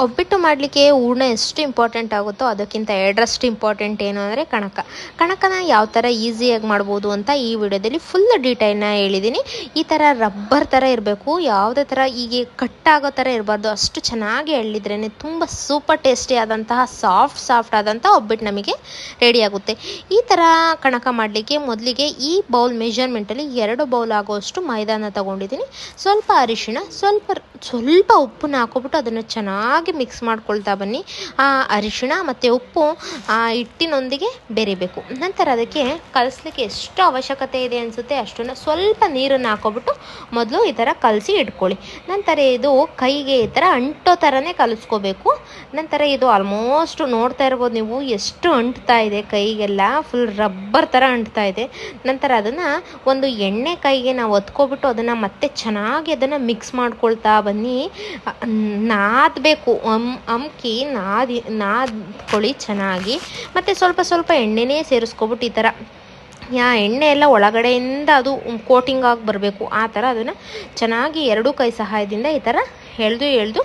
ಒಬ್ಬಟ್ಟು ಮಾಡಲಿಕ್ಕೆ ಹೂರ್ಣ ಎಷ್ಟು ಇಂಪಾರ್ಟೆಂಟ್ ಆಗುತ್ತೋ ಅದಕ್ಕಿಂತ ಎರಡರಷ್ಟು ಇಂಪಾರ್ಟೆಂಟ್ ಏನು ಅಂದರೆ ಕಣಕನ ಯಾವ ಥರ ಈಸಿಯಾಗಿ ಮಾಡ್ಬೋದು ಅಂತ ಈ ವಿಡಿಯೋದಲ್ಲಿ ಫುಲ್ ಡೀಟೇಲ್ನ ಹೇಳಿದ್ದೀನಿ. ಈ ಥರ ರಬ್ಬರ್ ಥರ ಇರಬೇಕು, ಯಾವುದೇ ಥರ ಹೀಗೆ ಕಟ್ಟಾಗೋ ಥರ ಇರಬಾರ್ದು. ಅಷ್ಟು ಚೆನ್ನಾಗಿ ಎಳ್ಳಿದ್ರೇ ತುಂಬ ಸೂಪರ್ ಟೇಸ್ಟಿ ಆದಂತಹ ಸಾಫ್ಟ್ ಆದಂಥ ಒಬ್ಬಟ್ಟು ನಮಗೆ ರೆಡಿ ಆಗುತ್ತೆ. ಈ ಥರ ಕಣಕ ಮಾಡಲಿಕ್ಕೆ ಮೊದಲಿಗೆ ಈ ಬೌಲ್ ಮೆಜರ್ಮೆಂಟಲ್ಲಿ 2 ಬೌಲ್ ಆಗುವಷ್ಟು ಮೈದಾನ ತಗೊಂಡಿದ್ದೀನಿ. ಸ್ವಲ್ಪ ಅರಿಶಿಣ, ಸ್ವಲ್ಪ ಉಪ್ಪನ್ನ ಹಾಕೊಬಿಟ್ಟು ಅದನ್ನು ಚೆನ್ನಾಗಿ ಮಿಕ್ಸ್ ಮಾಡ್ಕೊಳ್ತಾ ಬನ್ನಿ. ಆ ಅರಿಶಿಣ ಮತ್ತು ಉಪ್ಪು ಆ ಹಿಟ್ಟಿನೊಂದಿಗೆ ಬೆರಿಬೇಕು. ನಂತರ ಅದಕ್ಕೆ ಕಲಿಸ್ಲಿಕ್ಕೆ ಎಷ್ಟು ಅವಶ್ಯಕತೆ ಇದೆ ಅನಿಸುತ್ತೆ ಅಷ್ಟನ್ನು ಸ್ವಲ್ಪ ನೀರನ್ನು ಹಾಕೊಬಿಟ್ಟು ಮೊದಲು ಈ ಥರ ಕಲಸಿ ಇಟ್ಕೊಳ್ಳಿ. ನಂತರ ಇದು ಕೈಗೆ ಈ ಥರ ಅಂಟೋ ಥರನೇ ಕಲಿಸ್ಕೋಬೇಕು. ನಂತರ ಇದು ಆಲ್ಮೋಸ್ಟ್ ನೋಡ್ತಾ ಇರ್ಬೋದು ನೀವು ಎಷ್ಟು ಅಂಟ್ತಾ ಇದೆ, ಕೈಗೆಲ್ಲ ಫುಲ್ ರಬ್ಬರ್ ಥರ ಅಂಟ್ತಾ ಇದೆ. ನಂತರ ಅದನ್ನು ಒಂದು ಎಣ್ಣೆ ಕೈಗೆ ನಾವು ಒತ್ಕೊಬಿಟ್ಟು ಅದನ್ನು ಮತ್ತೆ ಚೆನ್ನಾಗಿ ಅದನ್ನು ಮಿಕ್ಸ್ ಮಾಡ್ಕೊಳ್ತಾ ಬನ್ನಿ. ನಾದಬೇಕು, ಅಮ್ಕಿ ನಾದ್ಕೊಳ್ಳಿ ಚೆನ್ನಾಗಿ. ಮತ್ತು ಸ್ವಲ್ಪ ಎಣ್ಣೆನೇ ಸೇರಿಸ್ಕೊಬಿಟ್ಟು ಈ ಥರ ಎಣ್ಣೆ ಎಲ್ಲ ಒಳಗಡೆಯಿಂದ ಅದು ಕೋಟಿಂಗ್ ಆಗಿ ಬರಬೇಕು. ಆ ಥರ ಅದನ್ನು ಚೆನ್ನಾಗಿ 2 ಕೈ ಸಹಾಯದಿಂದ ಈ ಥರ ಎಳೆದು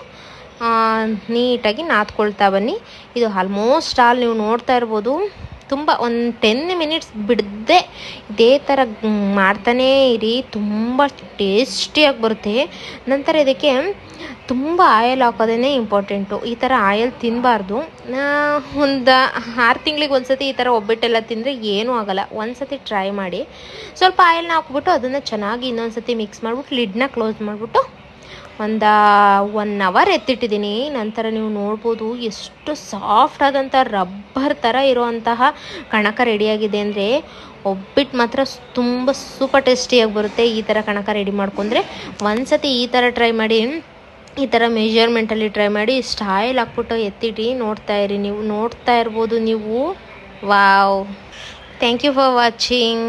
ನೀಟಾಗಿ ನಾದ್ಕೊಳ್ತಾ ಬನ್ನಿ. ಇದು ಆಲ್ಮೋಸ್ಟ್ ನೀವು ನೋಡ್ತಾ ಇರ್ಬೋದು ತುಂಬ ಒಂದು 10 ಮಿನಿಟ್ಸ್ ಬಿಡದೆ ಇದೇ ಥರ ಮಾಡ್ತಾನೇ ಇರಿ, ತುಂಬ ಟೇಸ್ಟಿಯಾಗಿ ಬರುತ್ತೆ. ನಂತರ ಇದಕ್ಕೆ ತುಂಬ ಆಯಿಲ್ ಹಾಕೋದೇ ಇಂಪಾರ್ಟೆಂಟು. ಈ ಥರ ಆಯಿಲ್ ತಿನ್ನಬಾರ್ದು. ಒಂದು 6 ತಿಂಗಳಿಗೆ ಒಂದ್ಸತಿ ಈ ಥರ ಒಬ್ಬಟ್ಟೆಲ್ಲ ತಿಂದರೆ ಏನೂ ಆಗೋಲ್ಲ. ಒಂದ್ಸತಿ ಟ್ರೈ ಮಾಡಿ. ಸ್ವಲ್ಪ ಆಯಿಲ್ನ ಹಾಕ್ಬಿಟ್ಟು ಅದನ್ನು ಚೆನ್ನಾಗಿ ಇನ್ನೊಂದು ಸತಿ ಮಿಕ್ಸ್ ಮಾಡಿಬಿಟ್ಟು ಲಿಡ್ನ ಕ್ಲೋಸ್ ಮಾಡಿಬಿಟ್ಟು ಒಂದು 1 ಅವರ್ ಎತ್ತಿಟ್ಟಿದ್ದೀನಿ. ನಂತರ ನೀವು ನೋಡ್ಬೋದು ಎಷ್ಟು ಸಾಫ್ಟ್ ಆದಂಥ ರಬ್ಬರ್ ಥರ ಇರುವಂತಹ ಕಣಕ ರೆಡಿಯಾಗಿದೆ ಅಂದರೆ ಒಬ್ಬಟ್ಟು ಮಾತ್ರ ತುಂಬ ಸೂಪರ್ ಟೇಸ್ಟಿಯಾಗಿ ಬರುತ್ತೆ. ಈ ಥರ ಕಣಕ ರೆಡಿ ಮಾಡ್ಕೊಂಡ್ರೆ ಒಂದ್ಸತಿ ಈ ಥರ ಟ್ರೈ ಮಾಡಿ, ಈ ಥರ ಮೆಜರ್ಮೆಂಟಲ್ಲಿ ಟ್ರೈ ಮಾಡಿ. ಇಷ್ಟು ಆಯಿಲ್ ಹಾಕ್ಬಿಟ್ಟು ಎತ್ತಿಟ್ಟು ನೋಡ್ತಾ ಇರ್ಬೋದು ನೀವು. Wow, thank you for watching.